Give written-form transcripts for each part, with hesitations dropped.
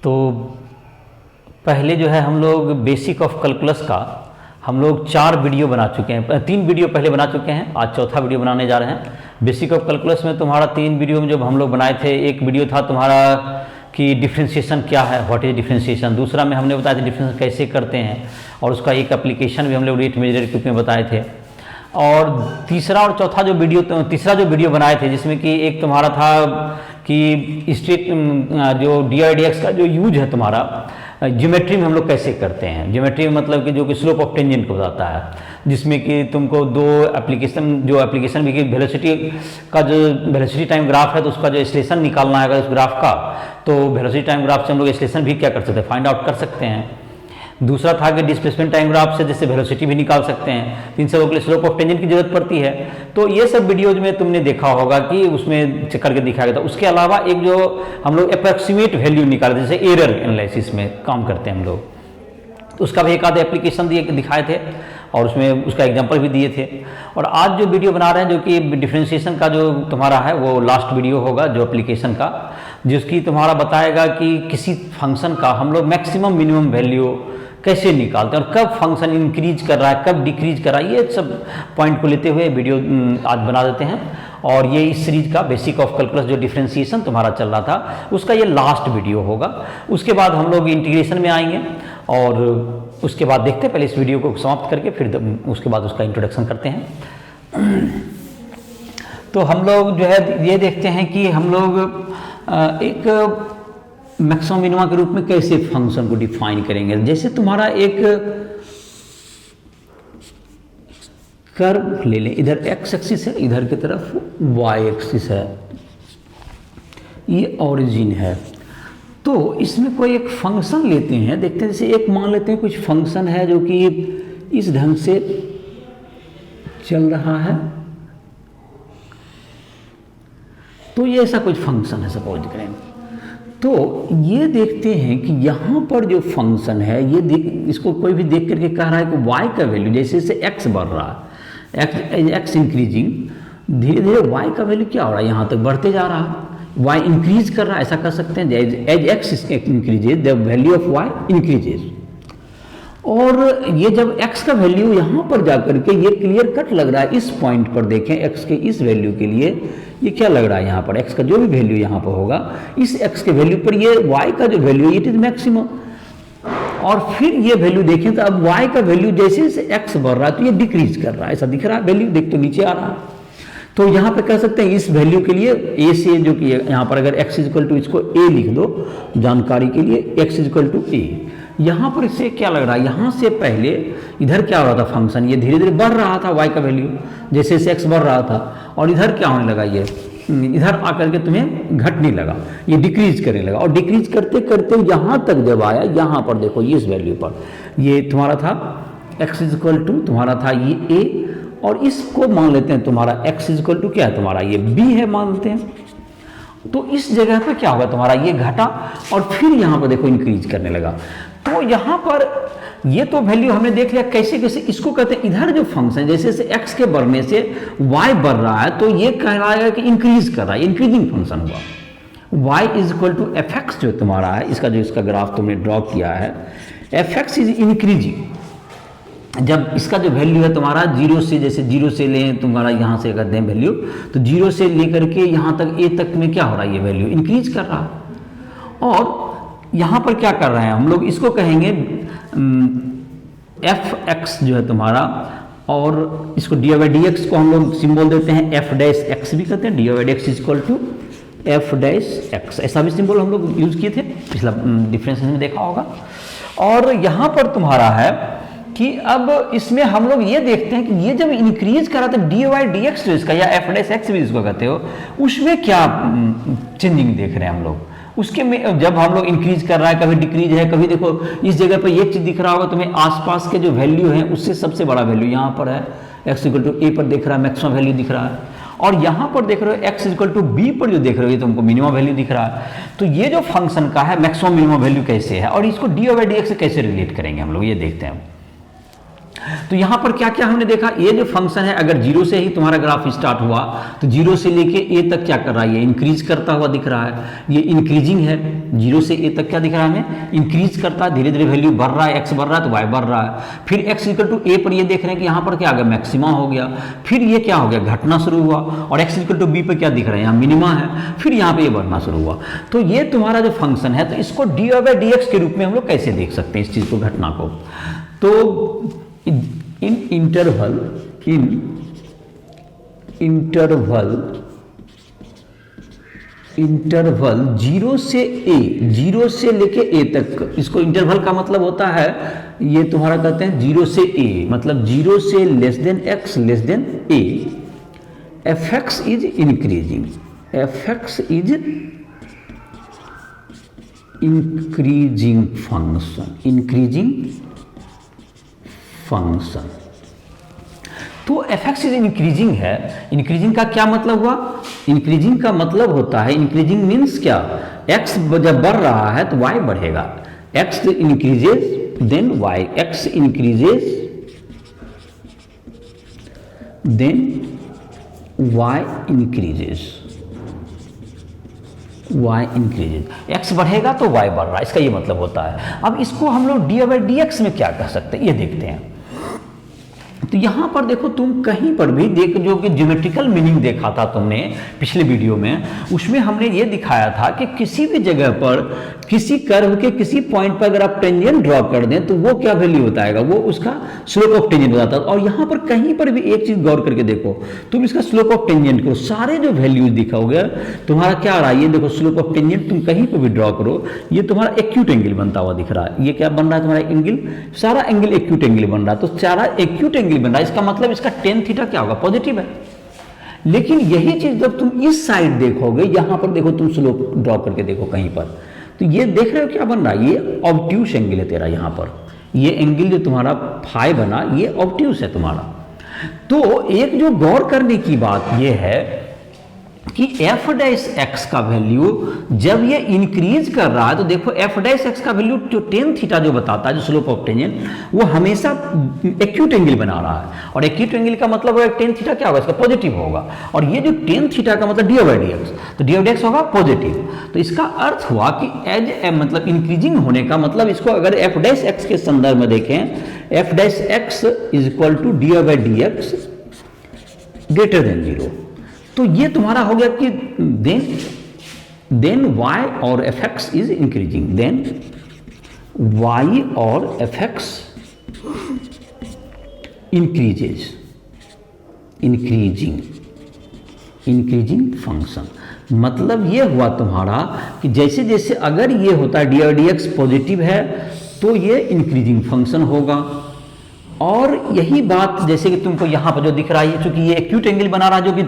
तो पहले जो है हम लोग बेसिक ऑफ कैलकुलस का हम लोग 4 वीडियो बना चुके हैं, 3 वीडियो पहले बना चुके हैं, आज चौथा वीडियो बनाने जा रहे हैं। बेसिक ऑफ कैलकुलस में तुम्हारा 3 वीडियो में जब हम लोग बनाए थे, एक वीडियो था तुम्हारा कि डिफ्रेंशिएशन क्या है, व्हाट इज डिफ्रेंशिएशन। दूसरा में हमने बताया था डिफ्रेंशिएशन कैसे करते हैं और उसका एक एप्लीकेशन भी हम लोग रेट मेजर के रूप में बताए थे। और तीसरा और चौथा जो वीडियो, तीसरा जो वीडियो बनाए थे जिसमें कि एक तुम्हारा था कि स्ट्रेट जो DIDX का जो यूज है तुम्हारा ज्योमेट्री में हम लोग कैसे करते हैं। ज्योमेट्री में मतलब कि जो कि स्लोप ऑफ टेंजेंट को बताता है, जिसमें कि तुमको 2 एप्लीकेशन भी कि वेलोसिटी का जो वेलोसिटी टाइम ग्राफ है तो उसका जो एक्सलेशन निकालना है उस ग्राफ का, तो वेलोसिटी टाइम ग्राफ से हम लोग एक्सलेशन भी क्या कर सकते हैं, फाइंड आउट कर सकते हैं। दूसरा था कि डिस्प्लेसमेंट टाइम ग्राफ से जैसे वेलोसिटी भी निकाल सकते हैं। इन सबों के लिए स्लोप ऑफ टेंजेंट की जरूरत पड़ती है। तो ये सब वीडियोज में तुमने देखा होगा कि उसमें चेक करके दिखाया गया था। उसके अलावा एक जो हम लोग अप्रॉक्सीमेट वैल्यू निकालते जैसे एरर एनालिसिस में काम करते हैं हम लोग, तो उसका भी एक आधे एप्लीकेशन दिखाए थे और उसमें उसका एग्जाम्पल भी दिए थे। और आज जो वीडियो बना रहे हैं जो कि डिफ्रेंशिएशन का जो तुम्हारा है वो लास्ट वीडियो होगा जो एप्लीकेशन का, जिसकी तुम्हारा बताएगा कि किसी फंक्शन का हम लोग मैक्सिमम मिनिमम वैल्यू कैसे निकालते हैं और कब फंक्शन इंक्रीज कर रहा है, कब डिक्रीज कर रहा है, ये सब पॉइंट को लेते हुए वीडियो आज बना देते हैं। और ये इस सीरीज का बेसिक ऑफ कैलकुलस जो डिफ्रेंशिएशन तुम्हारा चल रहा था उसका ये लास्ट वीडियो होगा। उसके बाद हम लोग इंटीग्रेशन में आएंगे और उसके बाद देखते हैं, पहले इस वीडियो को समाप्त करके फिर उसके बाद उसका इंट्रोडक्शन करते हैं। तो हम लोग जो है ये देखते हैं कि हम लोग एक मैक्सिमम मिनिमा के रूप में कैसे फंक्शन को डिफाइन करेंगे। जैसे तुम्हारा एक कर्व ले लें, इधर x एक्सिस है, इधर की तरफ y एक्सिस है, ये ओरिजिन है। तो इसमें कोई एक फंक्शन लेते हैं, देखते हैं जैसे एक मान लेते हैं कुछ फंक्शन है जो कि इस ढंग से चल रहा है। तो ये ऐसा कुछ फंक्शन है सपोज करें। तो ये देखते हैं कि यहाँ पर जो फंक्शन है ये इसको कोई भी देख करके कह रहा है कि y का वैल्यू जैसे जैसे x बढ़ रहा है, x इंक्रीजिंग, धीरे धीरे y का वैल्यू क्या हो रहा है, यहाँ तक बढ़ते जा रहा है, y इंक्रीज कर रहा है, ऐसा कर सकते हैं as x increases the value of y increases. और ये जब x का वैल्यू यहाँ पर जाकर के ये क्लियर कट लग रहा है, इस पॉइंट पर देखें x के इस वैल्यू के लिए ये क्या लग रहा है, यहाँ पर x का जो भी वैल्यू यहाँ पर होगा इस x के वैल्यू पर ये y का जो वैल्यू इट इज मैक्सिमम। और फिर ये वैल्यू देखें तो अब y का वैल्यू जैसे जैसे x बढ़ रहा है तो ये डिक्रीज कर रहा है, ऐसा दिख रहा है वैल्यू, देख तो नीचे आ रहा है। तो यहाँ पे कह सकते हैं इस वैल्यू के लिए a से जो कि यहाँ पर अगर x इक्वल टू इसको a लिख दो जानकारी के लिए, x इक्वल टू a, यहाँ पर इससे क्या लग रहा है, यहाँ से पहले इधर क्या हो रहा था फंक्शन, ये धीरे धीरे बढ़ रहा था y का वैल्यू जैसे जैसे x बढ़ रहा था, और इधर क्या होने लगा, ये इधर आकर के तुम्हें घटने लगा, ये डिक्रीज करने लगा। और डिक्रीज करते करते यहाँ तक जब आया, यहाँ पर देखो ये इस वैल्यू पर ये तुम्हारा था x इक्वल टू तुम्हारा था ये a, और इसको मान लेते हैं तुम्हारा x इक्वल टू क्या है तुम्हारा ये b है मान लेते हैं। तो इस जगह पे क्या होगा तुम्हारा ये घटा और फिर यहाँ पर देखो इंक्रीज करने लगा। तो यहाँ पर ये तो वैल्यू हमने देख लिया कैसे कैसे, इसको कहते हैं इधर जो फंक्शन जैसे जैसे x के बढ़ने से y बढ़ रहा है तो ये कह रहा है कि इंक्रीज कर रहा है, इंक्रीजिंग फंक्शन हुआ। y is equal to F X जो तुम्हारा है, इसका जो इसका ग्राफ तुमने ड्रॉ किया है, एफ एक्स इज इंक्रीजिंग। जब इसका जो वैल्यू है तुम्हारा 0 से, जैसे 0 से लें तुम्हारा यहाँ से अगर दें वैल्यू तो 0 से लेकर के यहाँ तक a तक में क्या हो रहा है, ये वैल्यू इंक्रीज कर रहा है। और यहाँ पर क्या कर रहे हैं हम लोग, इसको कहेंगे एफ एक्स जो है तुम्हारा, और इसको dy/dx को हम लोग सिंबल देते हैं f'(x) भी कहते हैं, dy/dx is equal to f'(x), ऐसा भी सिंबल हम लोग यूज किए थे, पिछला डिफरेंशिएशन में देखा होगा। और यहाँ पर तुम्हारा है कि अब इसमें हम लोग ये देखते हैं कि ये जब इंक्रीज करा तो dy/dx जो इसका या f'(x) भी इसको कहते हो, उसमें क्या चेंजिंग देख रहे हैं हम लोग, उसके में जब हम लोग इंक्रीज कर रहा है, कभी डिक्रीज है, कभी देखो इस जगह पर ये चीज दिख रहा होगा तुम्हें, आसपास के जो वैल्यू है उससे सबसे बड़ा वैल्यू यहाँ पर है, x इक्वल टू a पर देख रहा है मैक्सिमम वैल्यू दिख रहा है, और यहाँ पर देख रहे हो x इक्वल टू b पर जो देख रहे हो ये तुमको मिनिमम वैल्यू दिख रहा है। तो ये जो फंक्शन का है मैक्सिमम मिनिमम वैल्यू कैसे है और इसको dy/dx से कैसे रिलेट करेंगे हम लोग, ये देखते हैं। तो यहाँ पर क्या क्या हमने देखा, ये जो फंक्शन है अगर जीरो से ही तुम्हारा ग्राफ स्टार्ट हुआ तो जीरो से लेके ए तक क्या कर रहा है, ये इंक्रीज करता हुआ दिख रहा है, ये इंक्रीजिंग है। जीरो से ए तक क्या दिख रहा है हमें, इंक्रीज करता है, धीरे धीरे वैल्यू बढ़ रहा है, एक्स बढ़ रहा है तो वाई बढ़ रहा है। फिर एक्स इक्वल टू ए पर ये देख रहे हैं कि यहाँ पर क्या आ गया, मैक्सिमा हो गया। फिर ये क्या हो गया, घटना शुरू हुआ, और एक्स इक्वल टू बी पर क्या दिख रहा है, यहाँ मिनिमा है। फिर यहाँ पे ये बढ़ना शुरू हुआ। तो ये तुम्हारा जो फंक्शन है, तो इसको डी बाई डी एक्स के रूप में हम लोग कैसे देख सकते हैं इस चीज को, घटना को। तो इन इंटरवल जीरो से ए, जीरो से लेके ए तक, इसको इंटरवल का मतलब होता है, ये तुम्हारा कहते हैं जीरो से ए, मतलब जीरो से less than x less than A, F X is increasing, F X is increasing function. तो एफ एक्स इज इंक्रीजिंग है। इंक्रीजिंग का क्या मतलब हुआ, इंक्रीजिंग का मतलब होता है, इंक्रीजिंग मीन्स क्या, एक्स जब बढ़ रहा है तो वाई बढ़ेगा, X increases then Y, X increases then Y increases, Y increases, X बढ़ेगा तो वाई बढ़ रहा है, इसका ये मतलब होता है। अब इसको हम लोग डी बाई डी एक्स में क्या कर सकते हैं, ये देखते हैं। तो यहां पर देखो, तुम कहीं पर भी देख, जो कि ज्योमेट्रिकल मीनिंग देखा था तुमने पिछले वीडियो में, उसमें हमने ये दिखाया था कि किसी भी जगह पर किसी कर्व के किसी पॉइंट पर अगर आप टेंजेंट ड्रॉ कर दें तो वो क्या वैल्यू बताएगा, वो उसका स्लोप ऑफ टेंजेंट बताता है। और यहां पर कहीं पर भी एक चीज गौर करके देखो, तुम इसका स्लोप ऑफ टेंजेंट करो, सारे जो वैल्यूज दिखाओगे तुम्हारा क्या आ रहा है, ये देखो स्लोप ऑफ टेंजेंट तुम कहीं पर भी ड्रॉ करो, ये तुम्हारा एक्यूट एंगल बनता हुआ दिख रहा है। ये क्या बन रहा है तुम्हारा एंगल, सारा एंगल एक्यूट एंगल बन रहा है। तो सारा एक्यूट एंगल बन रहा है, इसका मतलब इसका टेन थीटा क्या होगा, पॉजिटिव है। लेकिन यही चीज जब तुम इस साइड देखोगे, यहां पर देखो, तुम स्लोप ड्रॉ करके देखो कहीं पर, तो ये देख रहे हो क्या बन रहा है, ये ऑब्ट्यूस एंगल है तेरा। यहां पर ये एंगल जो तुम्हारा फाई बना, ये ऑब्ट्यूस है तुम्हारा। तो एक जो गौर करने की बात ये है कि एफ डैश एक्स का वैल्यू जब ये इंक्रीज कर रहा है, तो देखो एफ डैश एक्स का वैल्यू जो टेन थीटा जो बताता है, जो स्लोप ऑफ टेंजेंट, वो हमेशा एक्यूट एंगल बना रहा है। और एक्यूट एंगल का मतलब होगा टेन थीटा क्या होगा, इसका पॉजिटिव होगा। और ये जो टेन थीटा का मतलब डी बाई डी एक्स, तो डी बाई डी एक्स होगा पॉजिटिव। तो इसका अर्थ हुआ कि एज ए मतलब इंक्रीजिंग होने का मतलब, इसको अगर एफ डैश एक्स के संदर्भ में देखें, F dash X is equal to D by D X greater than zero. तो ये तुम्हारा हो गया कि देन y और F X is increasing, then y और एफ एक्स इंक्रीजिंग फंक्शन। मतलब ये हुआ तुम्हारा कि जैसे जैसे अगर ये होता है D by D x positive है तो ये इंक्रीजिंग फंक्शन होगा। और यही बात जैसे कि तुमको यहाँ पर जो दिख रहा है, चूंकि ये एक्यूट एंगल बना रहा है, जो कि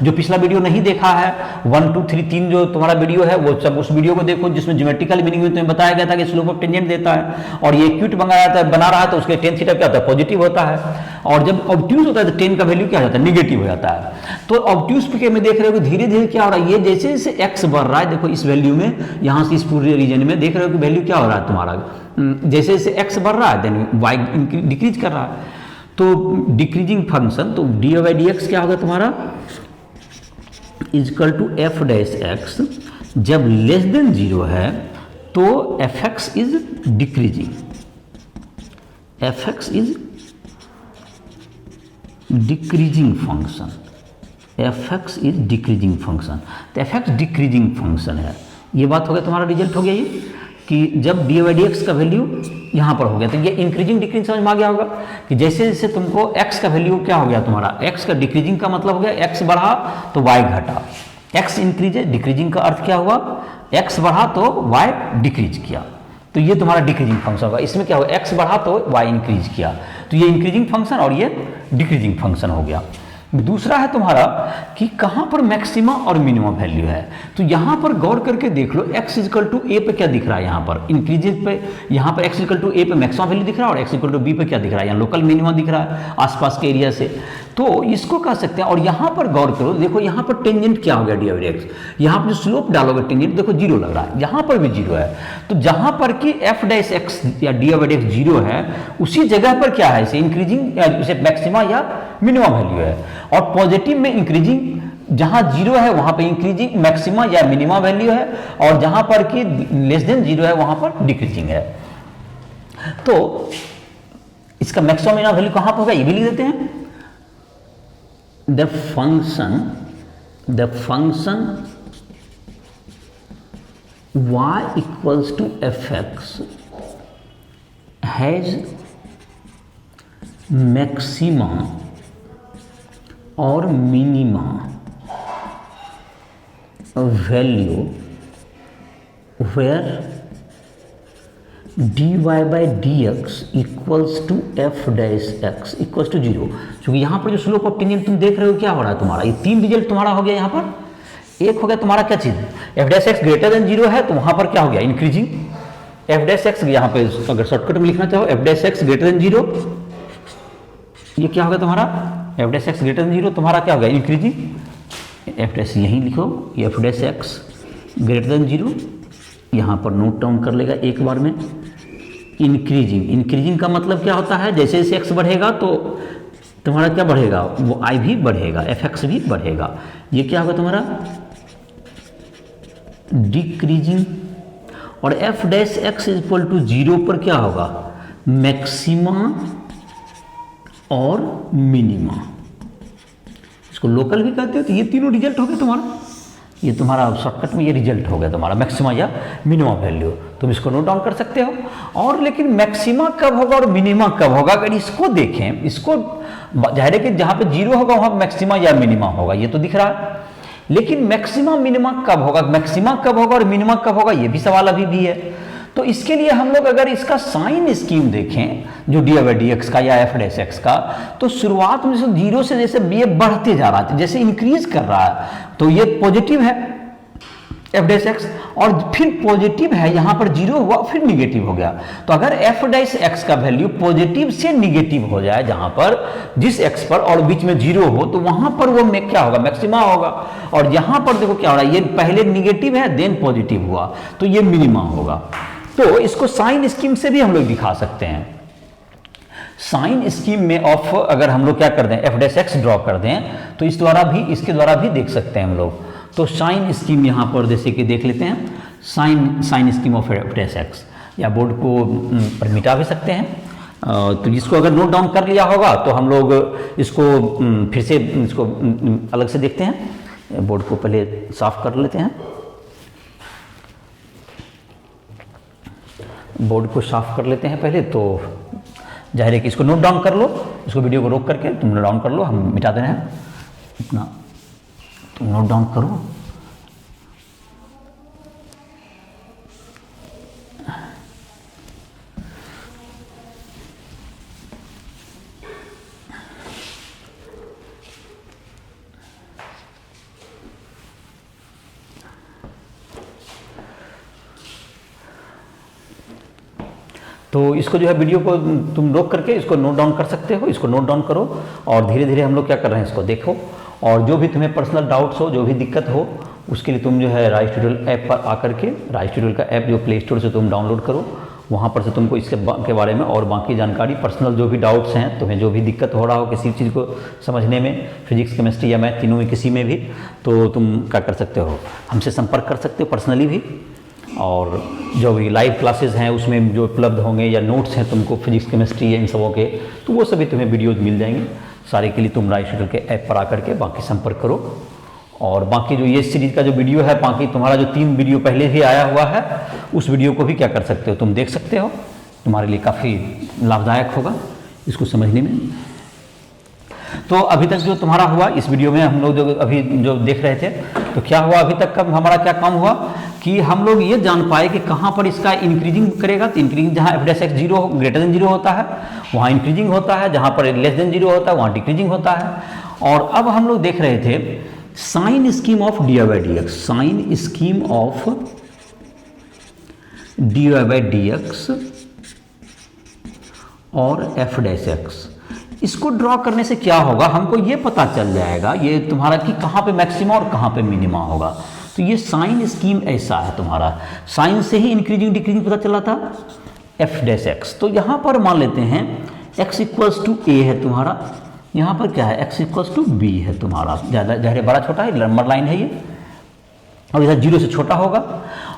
पिछला वीडियो नहीं देखा है, 1 2 3 3 जो तुम्हारा वीडियो है, वो सब उस वीडियो को देखो जिसमें ज्योमेट्रिकल मीनिंग में तुम्हें बताया गया था कि स्लोप ऑफ टेंजेंट देता है। और ये एक्यूट बना रहा है तो उसके टेन थीटा क्या होता है, पॉजिटिव होता है। और जब ऑब्ट्यूस होता है तो टेन का वैल्यू क्या हो जाता है, निगेटिव हो जाता है। तो ऑब्ट्यूस के में देख रहे हो कि धीरे धीरे क्या हो रहा है, ये जैसे जैसे एक्स बढ़ रहा है, देखो इस वैल्यू में, यहाँ से इस पूरे रीजन में देख रहे हो कि वैल्यू क्या हो रहा है तुम्हारा, जैसे जैसे एक्स बढ़ रहा है देन वाई डिक्रीज कर रहा है। तो डिक्रीजिंग फंक्शन, तो डी बाई डी एक्स क्या होगा तुम्हारा, is equal to F dash X, जब लेस देन जीरो है तो F X is decreasing, F X is decreasing function, F X is decreasing function. तो एफ एक्स डिक्रीजिंग फंक्शन है। ये बात हो गया, तुम्हारा रिजल्ट हो गया ये कि जब डी बाई डी एक्स का वैल्यू यहाँ पर हो गया, तो ये इंक्रीजिंग डिक्रीजिंग समझ में आ गया होगा कि जैसे जैसे तुमको एक्स का वैल्यू क्या हो गया तुम्हारा, एक्स का डिक्रीजिंग का मतलब हो गया एक्स बढ़ा तो वाई घटा, एक्स इंक्रीज, डिक्रीजिंग का अर्थ क्या हुआ, एक्स बढ़ा तो वाई डिक्रीज किया। तो ये तुम्हारा डिक्रीजिंग फंक्शन होगा। इसमें क्या होगा, एक्स बढ़ा तो वाई इंक्रीज किया, तो ये इंक्रीजिंग फंक्शन और ये डिक्रीजिंग फंक्शन हो गया। दूसरा है तुम्हारा कि कहां पर मैक्सिमा और मिनिमम वैल्यू है। तो यहां पर गौर करके देख लो, x इक्वल टू ए पे क्या दिख रहा है, यहां पर इंक्रीजेज पे, यहां पर x इक्वल टू ए पे मैक्सिमम वैल्यू दिख रहा है, और x इक्वल टू बी पे क्या दिख रहा है, यहाँ लोकल मिनिमम दिख रहा है आसपास के एरिया से। तो इसको कह सकते हैं। और यहाँ पर गौर करो, देखो यहाँ पर टेंजेंट क्या हो गया डी बाई डी एक्स, यहाँ पर जो स्लोप डालोगे टेंजेंट देखो जीरो लग रहा है, यहाँ पर भी जीरो है। तो जहाँ पर कि एफ डैश एक्स या D by D x zero है, उसी जगह पर क्या है, इसे इंक्रीजिंग इसे मैक्सिमा या मिनिमा वैल्यू है। और पॉजिटिव में इंक्रीजिंग, जहां जीरो है वहां पे इंक्रीजिंग मैक्सिमा या मिनिमा वैल्यू है, और जहां पर कि लेस देन जीरो है वहां पर डिक्रीजिंग है। तो इसका मैक्सिमम मिनिमा वैल्यू कहां पर होगा, ये भी लिख देते हैं। The function y equals to F X has maxima और minima value where dy by dx equals to F dash X equals to zero. क्योंकि यहाँ पर जो स्लोप ऑफ टेंजेंट तुम देख रहे हो क्या हो रहा है तुम्हारा, ये तीन रिजल्ट तुम्हारा हो गया। यहाँ पर एक हो गया तुम्हारा क्या चीज़, F dash X greater than zero है, तो वहाँ पर क्या हो गया इंक्रीजिंग। एफ डैश एक्स यहाँ पे अगर शॉर्टकट में लिखना चाहो, F dash X greater than zero, ये क्या होगा तुम्हारा, F dash X greater than zero तुम्हारा क्या हो गया इंक्रीजिंग। एफ डैश यहीं लिखो, F dash X greater than zero, यहाँ पर नोट डाउन कर लेगा एक बार में। इंक्रीजिंग, इंक्रीजिंग का मतलब क्या होता है, जैसे जैसे एक्स बढ़ेगा तो तुम्हारा क्या बढ़ेगा, वो आई भी बढ़ेगा, एफ एक्स भी बढ़ेगा। ये क्या होगा तुम्हारा डिक्रीजिंग। और F dash X equal to zero पर क्या होगा, मैक्सिमा और मिनिमा, इसको लोकल भी कहते हो। तो ये तीनों रिजल्ट हो गए तुम्हारा, ये तुम्हारा शॉर्टकट में ये रिजल्ट हो गया तुम्हारा मैक्सिमा या मिनिमा वैल्यू। तुम इसको नोट डाउन कर सकते हो। और लेकिन मैक्सिमा कब होगा और मिनिमा कब होगा, अगर इसको देखें, इसको जाहिर है कि जहाँ पे जीरो होगा वहाँ मैक्सिमा या मिनिमा होगा, ये तो दिख रहा है। लेकिन मैक्सिमा मिनिमा कब होगा, मैक्सिमा कब होगा और मिनिमा कब होगा, ये भी सवाल अभी भी है। तो इसके लिए हम लोग अगर इसका साइन स्कीम देखें जो डी बाई डी एक्स का या एफ डैश एक्स का, तो शुरुआत में जीरो से जैसे ये बढ़ते जा रहा है, जैसे इंक्रीज कर रहा है, तो ये पॉजिटिव है एफ डैश एक्स, और फिर पॉजिटिव है, यहाँ पर जीरो हुआ फिर निगेटिव हो गया। तो अगर एफ डैश एक्स का वैल्यू पॉजिटिव से निगेटिव हो जाए, जहाँ पर जिस एक्स पर और बीच में जीरो हो, तो वहाँ पर वो में क्या होगा, मैक्सिमा होगा। और यहाँ पर देखो क्या हो रहा है, ये पहले निगेटिव है देन पॉजिटिव हुआ, तो ये मिनिमा होगा। तो इसको साइन स्कीम से भी हम लोग दिखा सकते हैं। साइन स्कीम में ऑफ अगर हम लोग क्या कर दें, एफ डैश एक्स ड्रॉ कर दें, तो इस द्वारा भी, इसके द्वारा भी देख सकते हैं हम लोग। तो साइन स्कीम यहाँ पर जैसे कि देख लेते हैं, sign scheme of F dash X, या बोर्ड को पर मिटा भी सकते हैं। तो जिसको अगर नोट डाउन कर लिया होगा तो हम लोग इसको फिर से इसको अलग से देखते हैं। बोर्ड को पहले साफ कर लेते हैं, बोर्ड को साफ कर लेते हैं पहले। तो जाहिर है कि इसको नोट डाउन कर लो, इसको वीडियो को रोक करके तुम नोट डाउन कर लो, हम मिटा दे रहे हैं अपना, तुम नोट डाउन करो। तो इसको जो है वीडियो को तुम रोक करके इसको नोट डाउन कर सकते हो, इसको नोट डाउन करो और धीरे धीरे हम लोग क्या कर रहे हैं इसको देखो। और जो भी तुम्हें पर्सनल डाउट्स हो, जो भी दिक्कत हो, उसके लिए तुम जो है राइज ट्यूटोरियल ऐप पर आकर के, राइज ट्यूटोरियल का ऐप जो प्ले स्टोर से तुम डाउनलोड करो, वहाँ पर से तुमको इसके के बारे में और बाकी जानकारी, पर्सनल जो भी डाउट्स हैं, तुम्हें जो भी दिक्कत हो रहा हो किसी चीज़ को समझने में, फिजिक्स केमिस्ट्री या मैथ तीनों में किसी में भी, तो तुम क्या कर सकते हो, हमसे संपर्क कर सकते हो पर्सनली भी। और जो भी लाइव क्लासेस हैं उसमें जो उपलब्ध होंगे या नोट्स हैं तुमको फिजिक्स केमिस्ट्री या इन सबों के, तो वो सभी तुम्हें वीडियोज मिल जाएंगे सारे के लिए। तुम राइज ट्यूटोरियल के ऐप पर आकर के बाकी संपर्क करो। और बाकी जो ये सीरीज़ का जो वीडियो है, बाकी तुम्हारा जो 3 वीडियो पहले भी आया हुआ है, उस वीडियो को भी क्या कर सकते हो, तुम देख सकते हो, तुम्हारे लिए काफ़ी लाभदायक होगा इसको समझने में। तो अभी तक जो तुम्हारा हुआ इस वीडियो में, हम लोग जो अभी जो देख रहे थे, तो क्या हुआ अभी तक का हमारा क्या काम हुआ कि हम लोग ये जान पाए कि कहाँ पर इसका इंक्रीजिंग करेगा। तो इंक्रीजिंग जहाँ F dash x zero greater than zero होता है वहाँ इंक्रीजिंग होता है, जहाँ पर लेस देन जीरो होता है वहाँ डिक्रीजिंग होता है। और अब हम लोग देख रहे थे sign scheme of D by D X, sign scheme of D by D X और एफ डैश एक्स, इसको ड्रॉ करने से क्या होगा, हमको ये पता चल जाएगा ये तुम्हारा कि कहाँ पे मैक्सिमा और कहाँ पे मिनिमा होगा। तो ये साइन स्कीम ऐसा है तुम्हारा, साइन से ही इंक्रीजिंग डिक्रीजिंग पता चला था एफ डैश एक्स। तो यहाँ पर मान लेते हैं x इक्वल्स टू ए है तुम्हारा, यहाँ पर क्या है x इक्वल्स टू बी है तुम्हारा, ज़्यादा ज़ाहिर बड़ा छोटा है, नंबर लाइन है ये, और इधर 0 से छोटा होगा।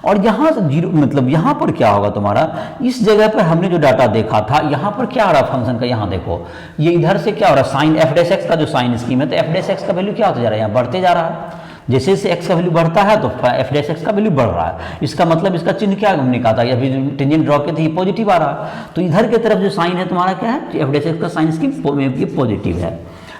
और यहाँ से 0 मतलब यहाँ पर क्या होगा तुम्हारा, इस जगह पर हमने जो डाटा देखा था यहाँ पर क्या हो रहा फंक्शन का, यहाँ देखो ये इधर से क्या हो रहा है, साइन एफ डैश एक्स का जो साइन स्कीम है, तो एफ डैश एक्स का वैल्यू क्या होता जा रहा है, यहाँ बढ़ते जा रहा है। जैसे जैसे एक्स का वैल्यू बढ़ता है तो एफ डैश एक्स का वैल्यू बढ़ रहा है। इसका मतलब इसका चिन्ह क्या हमने कहा था, अभी टेंजेंट ड्रॉ के थे, ये पॉजिटिव आ रहा है। तो इधर की तरफ जो साइन है तुम्हारा क्या है, एफ डैश एक्स का साइन स्कीम ये पॉजिटिव है।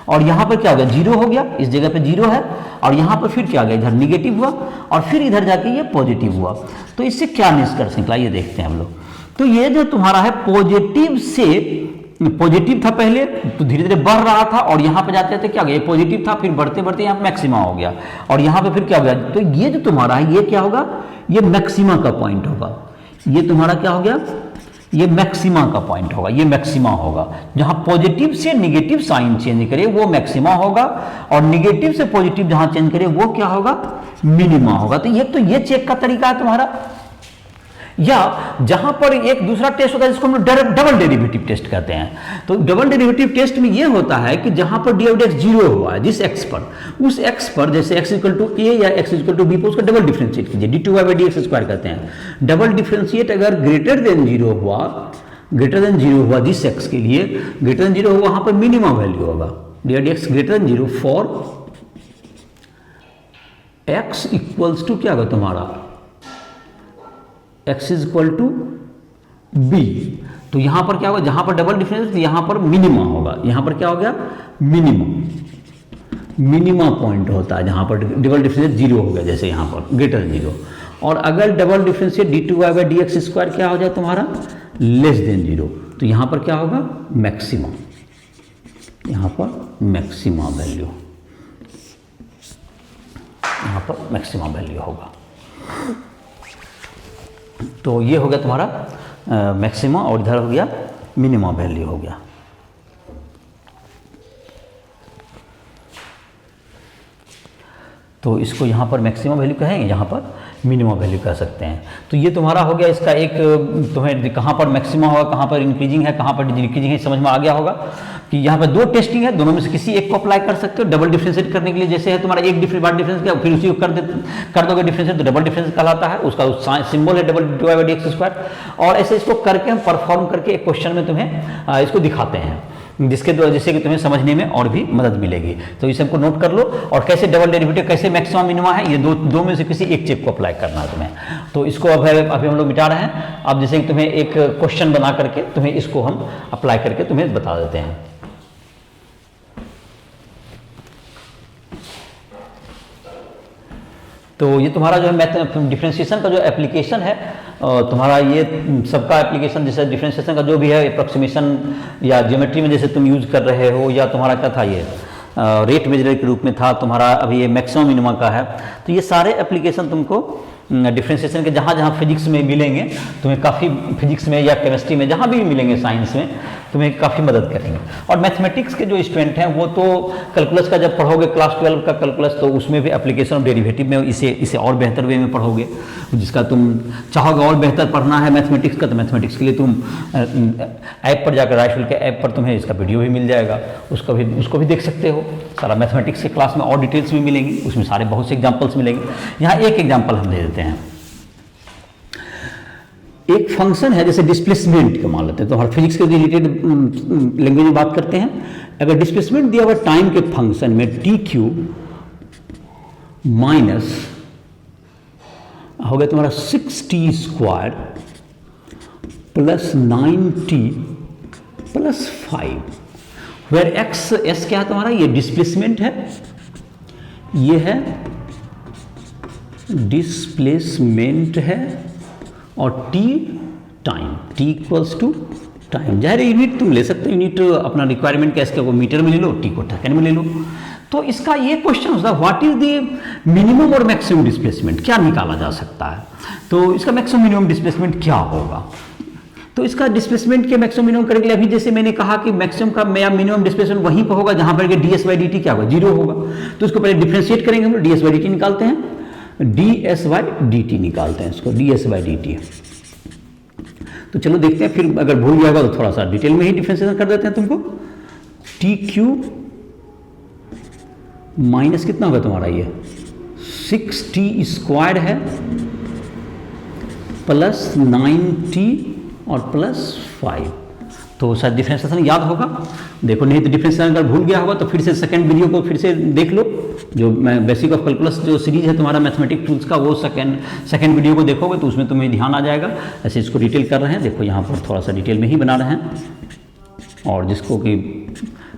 और यहाँ पर क्या हो गया, 0 हो गया, इस जगह पे 0 है, और यहाँ पर फिर क्या हो गया, इधर निगेटिव हुआ, और फिर इधर जाके ये पॉजिटिव हुआ। तो इससे क्या निष्कर्ष निकला ये देखते हैं हम लोग। तो ये जो तुम्हारा है पॉजिटिव से, पॉजिटिव था पहले तो धीरे धीरे बढ़ रहा था, और यहाँ पे जाते जाते क्या हो गया, पॉजिटिव था, फिर बढ़ते बढ़ते यहाँ मैक्सिमा हो गया, और यहाँ पे फिर क्या हो गया, तो ये जो तुम्हारा है ये क्या होगा, ये मैक्सिमा का पॉइंट होगा। ये तुम्हारा क्या हो गया, ये मैक्सिमा का पॉइंट होगा, ये मैक्सिमा होगा। जहां पॉजिटिव से निगेटिव साइन चेंज करे वो मैक्सिमा होगा, और निगेटिव से पॉजिटिव जहां चेंज करे वो क्या होगा, मिनिमा होगा। तो ये चेक का तरीका है तुम्हारा। या जहां पर एक दूसरा टेस्ट होता है जिसको हम डबल डेरिवेटिव टेस्ट कहते हैं। तो डबल डेरिवेटिव टेस्ट में यह होता है कि जहां पर डी ऑफ एक्स 0 हुआ है, जिस एक्स पर, उस एक्स पर जैसे x इक्वल टू ए या x इक्वल टू बी पर उसका डबल डिफरेंशिएट कीजिए, d2y बाई dx स्क्वायर कहते हैं। डबल डिफरेंशिएट अगर ग्रेटर देन 0 हुआ जिस एक्स के लिए ग्रेटर देन 0 हुआ, वहां पर मिनिमम वैल्यू होगा, D of X greater than 0 for x equals to क्या होगा तुम्हारा, x is equal to B. तो यहां पर क्या होगा, जहां पर डबल डिफरेंस यहां पर मिनिमा होगा, यहां पर क्या हो गया, मिनिमा पॉइंट होता है जहां पर डबल डिफरेंस 0 हो गया, जैसे यहां पर ग्रेटर 0। और अगर double difference d2y by dx square क्या हो जाए तुम्हारा, लेस देन 0, तो यहां पर क्या होगा, मैक्सिमा, यहां पर मैक्सिमा वैल्यू, यहां पर मैक्सिमा वैल्यू होगा। तो ये हो गया तुम्हारा मैक्सिमा, और इधर हो गया मिनिमा वैल्यू हो गया। तो इसको यहाँ पर मैक्सिमम वैल्यू कहेंगे, यहाँ पर मिनिमम वैल्यू कह सकते हैं। तो ये तुम्हारा हो गया इसका एक, तुम्हें कहाँ पर मैक्सिमम होगा, कहाँ पर इंक्रीजिंग है, कहाँ पर डिक्रीजिंग है, समझ में आ गया होगा कि यहाँ पर 2 टेस्टिंग है, दोनों में से किसी एक को अप्लाई कर सकते हो। डबल डिफरेंशिएट करने के लिए जैसे है तुम्हारा एक बार डिफरेंस किया, फिर उसी को कर दोगे डिफरेंशिएट, तो डबल डिफरेंस कहलाता है, उसका सिंबल है double dy by dx square. और ऐसे इसको करके हम परफॉर्म करके एक क्वेश्चन में तुम्हें इसको दिखाते हैं, जिससे कि तुम्हें समझने में और भी मदद मिलेगी। तो इसे हमको नोट कर लो, और कैसे डबल डेरिवेटिव, कैसे मैक्सिमम मिनिमा है, ये दो में से किसी एक चेक को अप्लाई करना है तुम्हें। तो इसको अभी हम लोग मिटा रहे हैं। अब जैसे कि तुम्हें एक क्वेश्चन बना करके तुम्हें इसको हम अप्लाई करके तुम्हें बता देते हैं। तो ये तुम्हारा जो है डिफरेंशिएशन का जो एप्लीकेशन है, तुम्हारा ये सबका एप्लीकेशन, जैसे डिफरेंशिएशन का जो भी है अप्रोक्सीमेशन या ज्योमेट्री में जैसे तुम यूज कर रहे हो, या तुम्हारा क्या था ये रेट मेजर के रूप में था तुम्हारा, अभी ये मैक्सिमम मिनिमम का है। तो ये सारे एप्लीकेशन तुमको डिफरेंशिएशन के जहाँ जहाँ फिजिक्स में मिलेंगे, तुम्हें काफ़ी फिजिक्स में या केमिस्ट्री में जहाँ भी मिलेंगे, साइंस में तुम्हें काफ़ी मदद करेंगे। और मैथमेटिक्स के जो स्टूडेंट हैं वो तो कैलकुलस का जब पढ़ोगे, क्लास 12 का कैलकुलस, तो उसमें भी एप्लीकेशन ऑफ डेरिवेटिव में इसे और बेहतर वे में पढ़ोगे। जिसका तुम चाहोगे और बेहतर पढ़ना है मैथमेटिक्स का, तो मैथमेटिक्स के लिए तुम ऐप पर जाकर, राइफल के ऐप पर तुम्हें इसका वीडियो भी मिल जाएगा, उसको भी देख सकते हो। सारा मैथमेटिक्स के क्लास में और डिटेल्स भी मिलेंगी, उसमें सारे बहुत से एग्जाम्पल्स मिलेंगे। यहाँ एक एग्जाम्पल हम दे देते हैं। एक फंक्शन है जैसे डिस्प्लेसमेंट का मान लेते हैं, तो हर फिजिक्स के रिलेटेड लैंग्वेज में बात करते हैं। अगर डिस्प्लेसमेंट दिया हुआ टाइम के फंक्शन में टी क्यू माइनस हो गया तुम्हारा 6t square plus 9t plus 5, where X S क्या है तुम्हारा, ये डिस्प्लेसमेंट है, ये है डिस्प्लेसमेंट है, और T time, T equals to time. जाहिर यूनिट तुम ले सकते हो, यूनिट अपना रिक्वायरमेंट का इसका मीटर में ले लो, टी को सेकंड में ले लो। तो इसका ये क्वेश्चन होता है, व्हाट इज द मिनिमम और मैक्सिमम डिस्प्लेसमेंट, क्या निकाला जा सकता है। तो इसका मैक्सिमम मिनिमम डिस्प्लेसमेंट क्या होगा, तो इसका डिस्प्लेसमेंट के मैक्सिमम मिनिमम करने के लिए अभी जैसे मैंने कहा कि मैक्सिमम का या मिनिमम डिस्प्लेसमेंट वहीं पर होगा जहां पर ds बाई डी टी क्या होगा, जीरो होगा। तो इसको पहले डिफ्रेंशिएट करेंगे हम लोग, ds बाई डी टी निकालते हैं, ds बाई डी टी निकालते हैं इसको, ds बाई डी टी। तो चलो देखते हैं, फिर अगर भूल गया होगा तो थोड़ा सा डिटेल में ही डिफ्रेंशिएशन कर देते हैं तुमको। टी क्यूब माइनस कितना होगा तुम्हारा ये 6t स्क्वायर है प्लस 9t और प्लस 5। तो शायद डिफरेंशिएशन याद होगा, देखो नहीं तो डिफरेंशिएशन अगर भूल गया होगा तो फिर से सेकंड वीडियो को फिर से देख लो, जो बेसिक ऑफ कैलकुलस जो सीरीज है तुम्हारा मैथमेटिक टूल्स का, वो सेकंड वीडियो को देखोगे तो उसमें तुम्हें ध्यान आ जाएगा। ऐसे इसको डिटेल कर रहे हैं, देखो यहाँ पर थोड़ा सा डिटेल में ही बना रहे हैं, और जिसको कि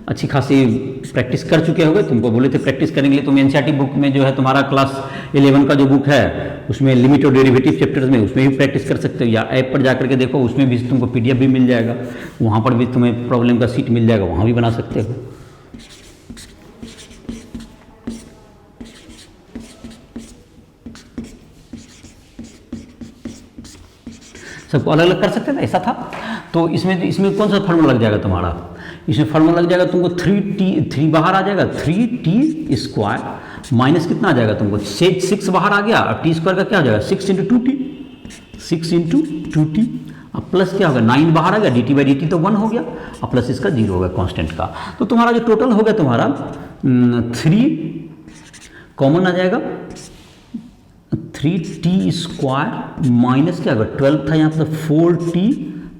अच्छी खासी प्रैक्टिस कर चुके होगे, तुमको बोले थे प्रैक्टिस करने के लिए, तुम एनसीईआरटी बुक में जो है तुम्हारा क्लास 11 का जो बुक है उसमें लिमिट और डेरिवेटिव चैप्टर्स में, उसमें भी प्रैक्टिस कर सकते हो, या ऐप पर जाकर के देखो, उसमें भी तुमको पीडीएफ भी मिल जाएगा, वहाँ पर भी तुम्हें प्रॉब्लम का सीट मिल जाएगा, वहाँ भी बना सकते हो। सबको अलग अलग कर सकते थे, ऐसा था। तो इसमें कौन सा फार्मूला लग जाएगा तुम्हारा, इसमें फार्मूला लग जाएगा तुमको 3 बाहर आ जाएगा, 3t स्क्वायर माइनस कितना आ जाएगा तुमको 6 बाहर आ गया, और टी स्क्वायर का क्या हो जाएगा 6 इंटू 2t, 6 इंटू 2t, अब प्लस क्या होगा 9 बाहर आ गया, D T by D T तो 1 हो गया, और प्लस इसका 0 हो गया कांस्टेंट का। तो तुम्हारा जो टोटल हो गया तुम्हारा 3 कॉमन आ जाएगा, 3t स्क्वायर माइनस क्या होगा 12 था यहाँ पर 4t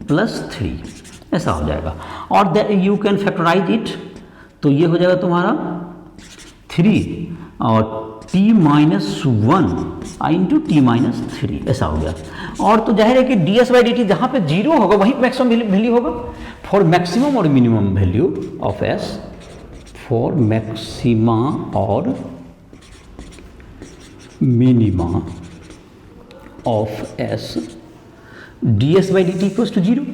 प्लस 3, ऐसा हो जाएगा। और यू कैन फैक्टराइज इट, तो ये हो जाएगा तुम्हारा 3 और t minus 1 into T minus 3, ऐसा हो गया। और तो जाहिर है कि ds बाई डी टी जहाँ पे 0 होगा वहीं मैक्सिमम वैल्यू होगा। फॉर मैक्सिमम और minimum value of s, for maxima और minima of s, ds by D T equals to 0,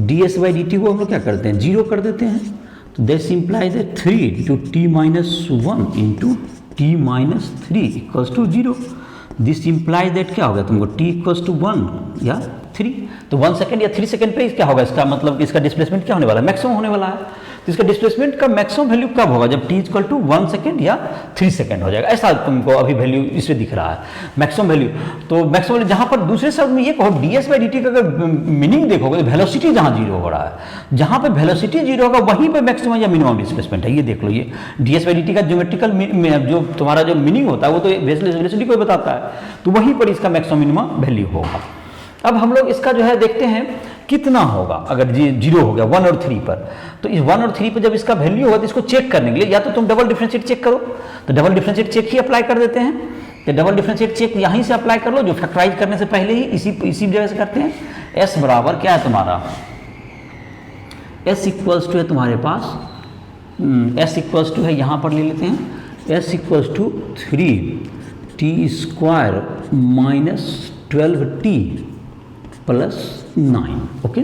ds by D T को हम लोग क्या करते हैं 0 कर देते हैं, तो that implies that 3 into T minus 1 into T minus 3 equals to 0। This implies that क्या होगा तुमको t इक्वल्स टू 1 या 3, तो 1 सेकेंड या 3 सेकेंड पे क्या होगा, इसका मतलब कि इसका डिस्प्लेसमेंट क्या होने वाला है, मैक्सिमम होने वाला है। तो इसका डिस्प्लेसमेंट का मैक्सिमम वैल्यू कब होगा, जब t इक्वल टू 1 सेकेंड या 3 सेकेंड हो जाएगा, ऐसा तुमको अभी वैल्यू इसमें दिख रहा है मैक्सिमम वैल्यू। तो मैक्सिमम वैल्यू जहाँ पर दूसरे शब्द में ये कहो ds बाई डी टी का अगर मीनिंग देखोगे तो वेलोसिटी जहाँ 0 हो रहा है, जहाँ पे वेलोसिटी 0 होगा वहीं पे मैक्सिमम या मिनिमम डिस्प्लेसमेंट है। ये देख लो, ये ds बाई डी टी का ज्योमेट्रिकल जो तुम्हारा जो मीनिंग होता है वो तो वेलोसिटी को बताता है, तो वहीं पर इसका मैक्सिमम मिनिमम वैल्यू होगा। अब हम लोग इसका जो है देखते हैं कितना होगा अगर 0 हो गया 1 और 3 पर। तो इस 1 और 3 पर जब इसका वैल्यू होगा तो इसको चेक करने के लिए या तो तुम डबल डिफरेंशिएट चेक करो, तो डबल डिफरेंशिएट चेक ही अप्लाई कर देते हैं। तो डबल डिफरेंशिएट चेक यहीं से अप्लाई कर लो, जो फैक्टराइज करने से पहले ही इसी जगह से करते हैं। s बराबर क्या है तुम्हारा, s इक्वल्स टू है तुम्हारे पास, s इक्वल्स टू है यहाँ पर ले लेते हैं, s equals to 3t square minus 12t plus 9, okay.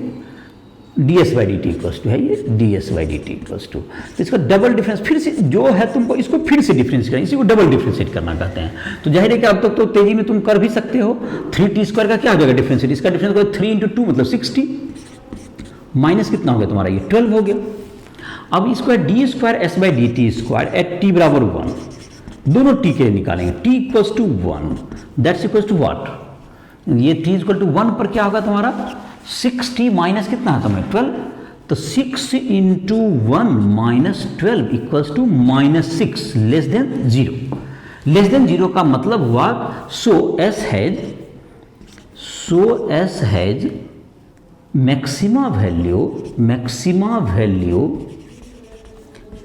ds by D T equals to है ये, ds by D T equals to, तो इसका डबल डिफरेंस फिर से जो है तुमको इसको फिर से डिफरेंस करना, इसी को डबल डिफरेंशिएट करना कहते हैं। तो जाहिर है कि अब तक तो तेजी में तुम कर भी सकते हो। 3t स्क्वायर का क्या हो जाएगा डिफरेंशिएट, इसका डिफरेंस होगा 3 इंटू 2 मतलब 60, माइनस कितना हो गया तुम्हारा ये 12 हो गया। अब इसको है D square S by D T square at T बराबर 1, दोनों टी के निकालेंगे, t equals to 1 that's equals to what, ये t इक्वल टू 1 पर क्या होगा तुम्हारा 6t माइनस कितना है तुम्हें 12, तो 6 into 1 minus 12 equals to minus 6 less than 0। Less than 0 का मतलब हुआ so s has maxima value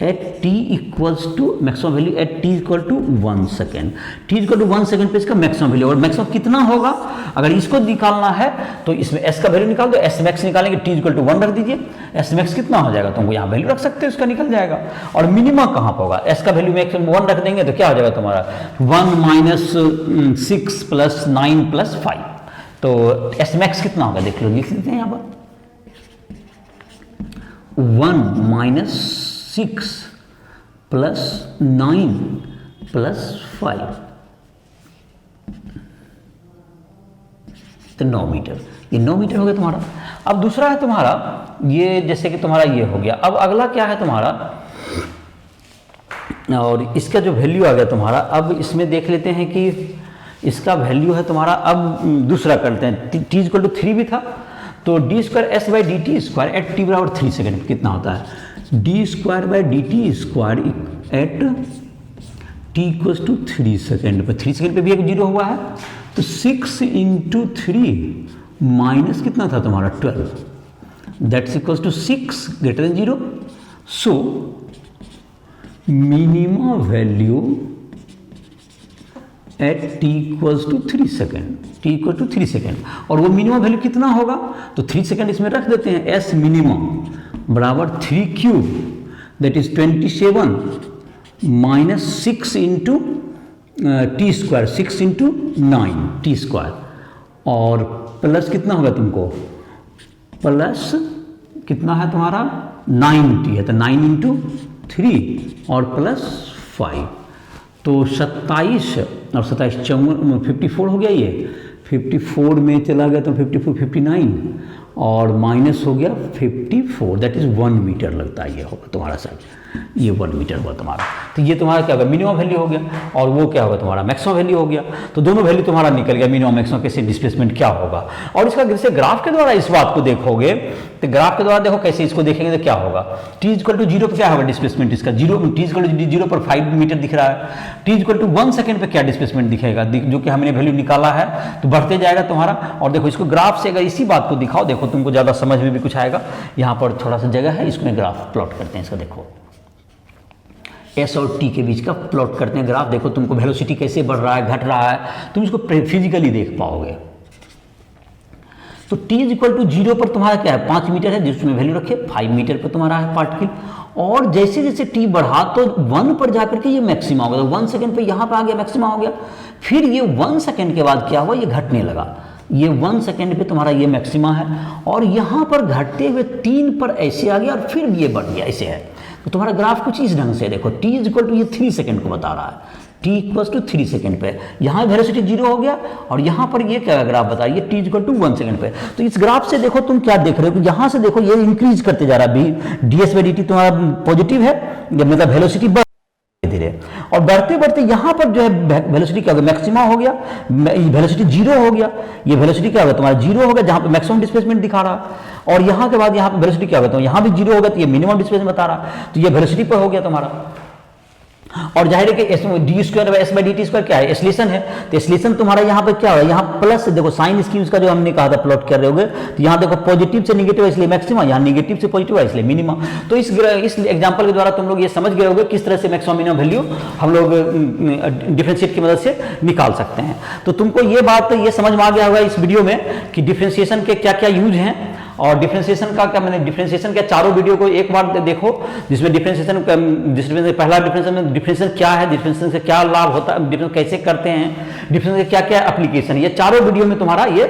at t equals to maximum value at t equal to 1 second, t equal to 1 second पे इसका maximum value, और maximum कितना होगा अगर इसको निकालना है तो इसमें s का वैल्यू निकाल दो, s मैक्स निकालेंगे t इक्वल टू 1 रख दीजिए, s मैक्स कितना हो जाएगा तुमको यहाँ वैल्यू रख सकते हो, इसका निकल जाएगा। और मिनिमा कहाँ पर होगा, s का वैल्यू मैक्सिमम 1 रख देंगे तो क्या हो जाएगा तुम्हारा 1 माइनस 6 प्लस 9 प्लस 5, तो s मैक्स कितना होगा देख लो, लिख लेते हैं यहाँ पर 1 माइनस 6 प्लस 9 प्लस 5, तो 9 मीटर, ये 9 मीटर हो गया तुम्हारा। अब दूसरा है तुम्हारा ये, जैसे कि तुम्हारा ये हो गया। अब अगला क्या है तुम्हारा, और इसका जो वैल्यू आ गया तुम्हारा, अब इसमें देख लेते हैं कि इसका वैल्यू है तुम्हारा। अब दूसरा करते हैं, t = 3 भी था, तो d²s/dt² एट t बराबर 3 सेकेंड कितना होता है, d²/dt² एट t = 3 सेकेंड पे, 3 सेकेंड पे भी एक जीरो हुआ है, तो 6 × 3 माइनस कितना था तुम्हारा 12, that's equals to 6 > 0। So minimum value at t = 3 second, t = 3 second, और वो मिनिमम वैल्यू कितना होगा, तो 3 सेकेंड इसमें रख देते हैं, s मिनिमम बराबर 3³ that is 27 minus 6 × t², 6 × 9 t², और प्लस कितना होगा तुमको, प्लस कितना है तुम्हारा 9t है, तो 9 × 3 और प्लस 5, तो 27 और 27 54 हो गया, ये 54 में चला गया तो 54 59 और माइनस हो गया 54, दैट इज 1 मीटर लगता है, ये होगा तुम्हारा सर, ये 1 मीटर हुआ तुम्हारा। तो ये तुम्हारा क्या होगा, मिनिमम वैल्यू हो गया, और वो क्या होगा तुम्हारा मैक्सिमम वैल्यू हो गया। तो दोनों वैल्यू तुम्हारा निकल गया, मिनिमम मैक्सिमम कैसे डिस्प्लेसमेंट क्या होगा। और इसका जैसे ग्राफ के द्वारा इस बात को देखोगे, तो ग्राफ के द्वारा देखो कैसे इसको देखेंगे तो क्या होगा, t = 0 पर क्या होगा डिस्प्लेसमेंट इसका, t = 0 पर 5 मीटर दिख रहा है, t = 1 सेकेंड पे क्या डिस्प्लेसमेंट दिखेगा, जो कि हमने वैल्यू निकाला है, तो बढ़ते जाएगा तुम्हारा। और देखो इसको ग्राफ से अगर इसी बात को दिखाओ, देखो तुमको ज़्यादा समझ में भी कुछ आएगा। यहाँ पर थोड़ा सा जगह है, इसमें ग्राफ प्लॉट करते हैं इसका, देखो s और t के बीच का प्लॉट करते हैं ग्राफ। देखो तुमको वेलोसिटी कैसे बढ़ रहा है, घट रहा है, तुम इसको फिजिकली देख पाओगे। तो t = 0 पर तुम्हारा क्या है, 5 मीटर है, जिसमें वैल्यू रखे 5 मीटर पर तुम्हारा है पार्टिकल, और जैसे जैसे t बढ़ा तो 1 पर जाकर के ये मैक्सिमा हो गया, तो 1 सेकेंड पे यहाँ पर आ गया मैक्सिमा हो गया, फिर ये 1 सेकेंड के बाद क्या हुआ, ये घटने लगा, ये 1 सेकेंड पे तुम्हारा ये मैक्सिमा है, और यहाँ पर घटते हुए 3 पर ऐसे आ गया, और फिर ये बढ़ गया, ऐसे है। तो तुम्हारा ग्राफ कुछ इस ढंग से देखो, t = ये 3 सेकेंड को बता रहा है, t = 3 सेकेंड पे, यहाँ वेलोसिटी 0 हो गया, और यहाँ पर ये क्या ग्राफ बता रही है, t = 1 सेकेंड पे। तो इस ग्राफ से देखो तुम क्या देख रहे हो कि यहाँ से देखो ये इंक्रीज करते जा रहा है, ds/dt तुम्हारा पॉजिटिव है, मतलब वेलोसिटी बढ़ धीरे, और बढ़ते बढ़ते यहाँ पर जो है वेलोसिटी क्या हो गया, मैक्सिमा हो गया, वेलोसिटी 0 हो गया, ये वेलोसिटी क्या होगा तुम्हारा 0 हो गया, जहाँ पे मैक्सिमम डिस्प्लेसमेंट दिखा रहा है, और यहाँ के बाद यहाँ पे वेलोसिटी क्या होगा, तो यहाँ भी 0 होगा, तो ये मिनिमम डिस्प्लेसमेंट बता रहा है, तो ये वेलोसिटी पर हो गया तुम्हारा। और जाहिर है कि d²s/dt² क्या है, एस्लेशन है, तो एस्लेशन तुम्हारा यहाँ पे क्या है, यहाँ प्लस देखो साइन इसकी उसका जो हमने कहा था प्लॉट कर रहे होगे, तो यहाँ देखो पॉजिटिव से नेगेटिव है इसलिए मैक्सिमा, यहाँ नेगेटिव से पॉजिटिव है इसलिए मिनिमा। तो इस एग्जांपल के द्वारा तुम लोग ये समझ गए होगे किस तरह से मैक्सिमम मिनिमम वैल्यू हम लोग डिफरेंशिएट की मदद से निकाल सकते हैं। तो तुमको ये बात ये समझ में आ गया होगा इस वीडियो में कि डिफरेंशिएशन के क्या क्या यूज हैं, और डिफरेंशिएशन का क्या, मैंने डिफरेंशिएशन के चारों वीडियो को एक बार देखो, जिसमें डिफरेंशिएशन पहला डिफरेंशिएशन क्या है, डिफरेंशिएशन से क्या लाभ होता है, डिफरेंशिएशन कैसे करते हैं, डिफरेंशिएशन के क्या क्या एप्लीकेशन, ये चारों वीडियो में तुम्हारा ये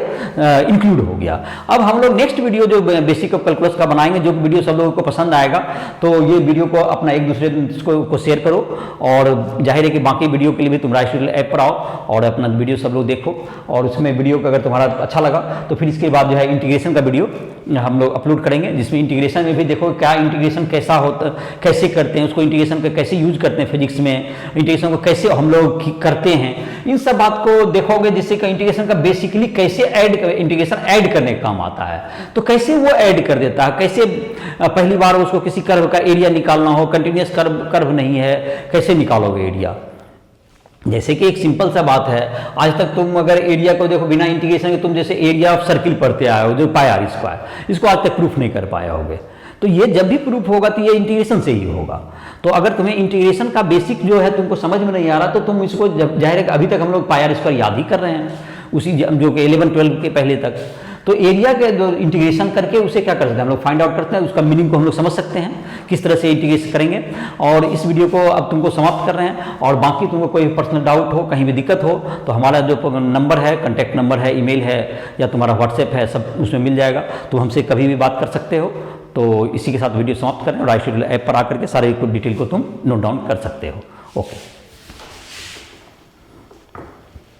इंक्लूड हो गया। अब हम लोग नेक्स्ट वीडियो जो बेसिक ऑफ कैलकुलस का बनाएंगे, जो वीडियो सब लोगों को पसंद आएगा, तो ये वीडियो को अपना एक दूसरे को शेयर करो, और जाहिर है कि बाकी वीडियो के लिए भी तुम राइट स्टूडियो ऐप पर आओ और अपना वीडियो सब लोग देखो, और उसमें वीडियो को अगर तुम्हारा अच्छा लगा तो फिर इसके बाद जो है इंटीग्रेशन का वीडियो हम लोग अपलोड करेंगे, जिसमें इंटीग्रेशन में भी देखो क्या इंटीग्रेशन कैसा होता, कैसे करते हैं उसको, इंटीग्रेशन को कैसे यूज करते हैं फिजिक्स में, इंटीग्रेशन को कैसे हम लोग करते हैं, इन सब बात को देखोगे, जिससे कि इंटीग्रेशन का बेसिकली कैसे इंटीग्रेशन ऐड करने का काम आता है, तो कैसे वो ऐड कर देता है, कैसे पहली बार उसको किसी कर्व का एरिया निकालना हो, कंटिन्यूस कर्व नहीं है, कैसे निकालोगे एरिया। जैसे कि एक सिंपल सा बात है, आज तक तुम अगर एरिया को देखो बिना इंटीग्रेशन के, तुम जैसे एरिया ऑफ सर्किल पढ़ते आए हो जो πr², इसको आज तक प्रूफ नहीं कर पाए होगे, तो ये जब भी प्रूफ होगा तो ये इंटीग्रेशन से ही होगा। तो अगर तुम्हें इंटीग्रेशन का बेसिक जो है तुमको समझ में नहीं आ रहा, तो तुम इसको जाहिर है अभी तक हम लोग πr² याद ही कर रहे हैं, उसी जो कि 11-12 के पहले तक। तो एरिया के जो इंटीग्रेशन करके उसे क्या कर सकते हैं हम लोग फाइंड आउट करते हैं, उसका मीनिंग को हम लोग समझ सकते हैं किस तरह से इंटीग्रेशन करेंगे। और इस वीडियो को अब तुमको समाप्त कर रहे हैं, और बाकी तुमको कोई पर्सनल डाउट हो, कहीं भी दिक्कत हो, तो हमारा जो नंबर है, कॉन्टैक्ट नंबर है, ईमेल है, या तुम्हारा व्हाट्सएप है, सब उसमें मिल जाएगा, तो हमसे कभी भी बात कर सकते हो। तो इसी के साथ वीडियो समाप्त करें, और राइट स्टूडियो ऐप पर आकर के सारे डिटेल को तुम नोट डाउन कर सकते हो। ओके।